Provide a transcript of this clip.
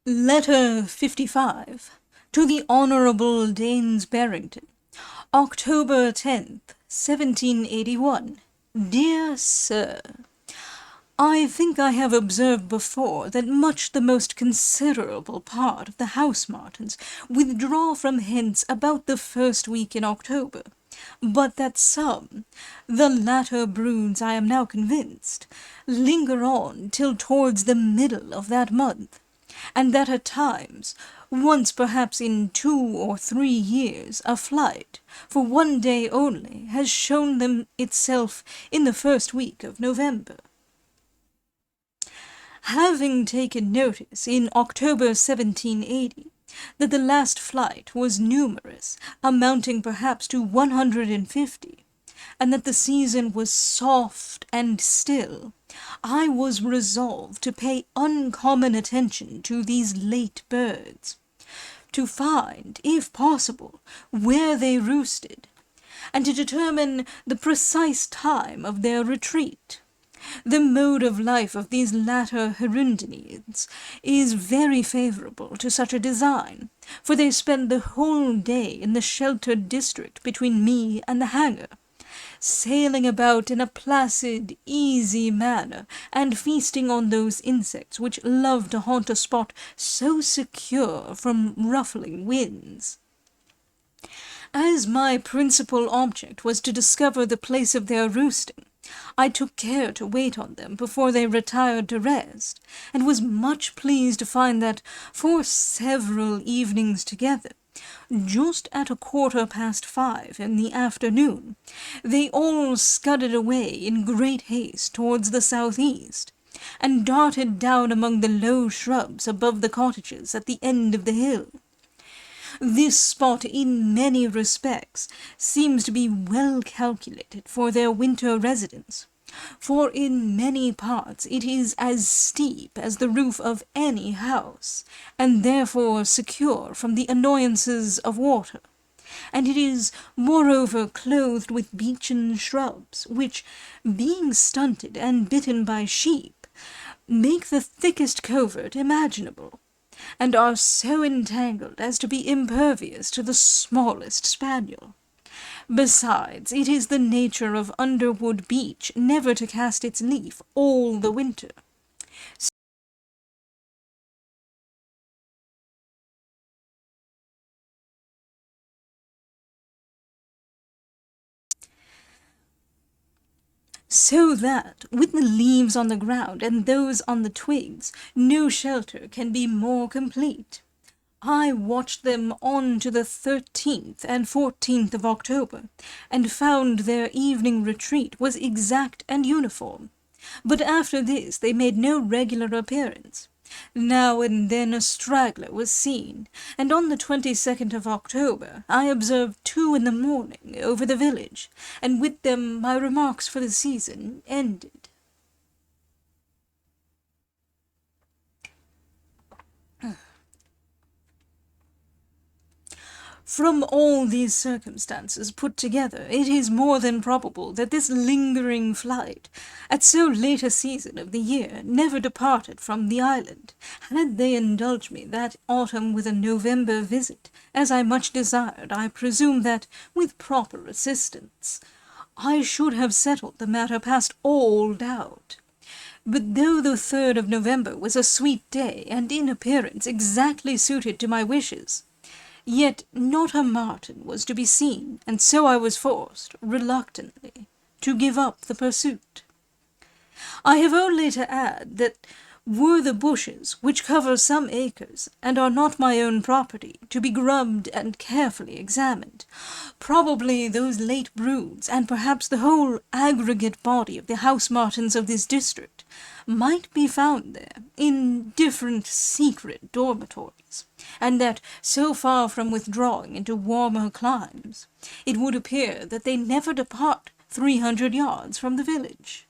Letter 55 to the Honourable Daines Barrington, October 10th, 1781. Dear Sir, I think I have observed before that much the most considerable part of the house martins withdraw from hence about the first week in October, but that some, the latter broods I am now convinced, linger on till towards the middle of that month, and that at times, once perhaps in 2 or 3 years, a flight, for 1 day only, has shown them itself in the first week of November. Having taken notice in October 1780 that the last flight was numerous, amounting perhaps to 150, and that the season was soft and still, I was resolved to pay uncommon attention to these late birds, to find, if possible, where they roosted, and to determine the precise time of their retreat. The mode of life of these latter hirundinids is very favourable to such a design, for they spend the whole day in the sheltered district between me and the hangar, sailing about in a placid, easy manner, and feasting on those insects which love to haunt a spot so secure from ruffling winds. As my principal object was to discover the place of their roosting, I took care to wait on them before they retired to rest, and was much pleased to find that, for several evenings together, just at 5:15 in the afternoon, they all scudded away in great haste towards the southeast, and darted down among the low shrubs above the cottages at the end of the hill. This spot, in many respects, seems to be well calculated for their winter residence, for in many parts it is as steep as the roof of any house, and therefore secure from the annoyances of water, and it is moreover clothed with beechen shrubs, which, being stunted and bitten by sheep, make the thickest covert imaginable, and are so entangled as to be impervious to the smallest spaniel. Besides, it is the nature of underwood beech never to cast its leaf all the winter. So that, with the leaves on the ground and those on the twigs, no shelter can be more complete. I watched them on to the 13th and 14th of October, and found their evening retreat was exact and uniform. But after this they made no regular appearance. Now and then a straggler was seen, and on the 22nd of October I observed 2 in the morning over the village, and with them my remarks for the season ended. From all these circumstances put together, it is more than probable that this lingering flight, at so late a season of the year, never departed from the island. Had they indulged me that autumn with a November visit, as I much desired, I presume that, with proper assistance, I should have settled the matter past all doubt. But though the 3rd of November was a sweet day, and in appearance exactly suited to my wishes, yet not a martin was to be seen, and so I was forced, reluctantly, to give up the pursuit. I have only to add that were the bushes, which cover some acres, and are not my own property, to be grubbed and carefully examined, probably those late broods, and perhaps the whole aggregate body of the house martins of this district, might be found there, in different secret dormitories, and that, so far from withdrawing into warmer climes, it would appear that they never depart 300 yards from the village.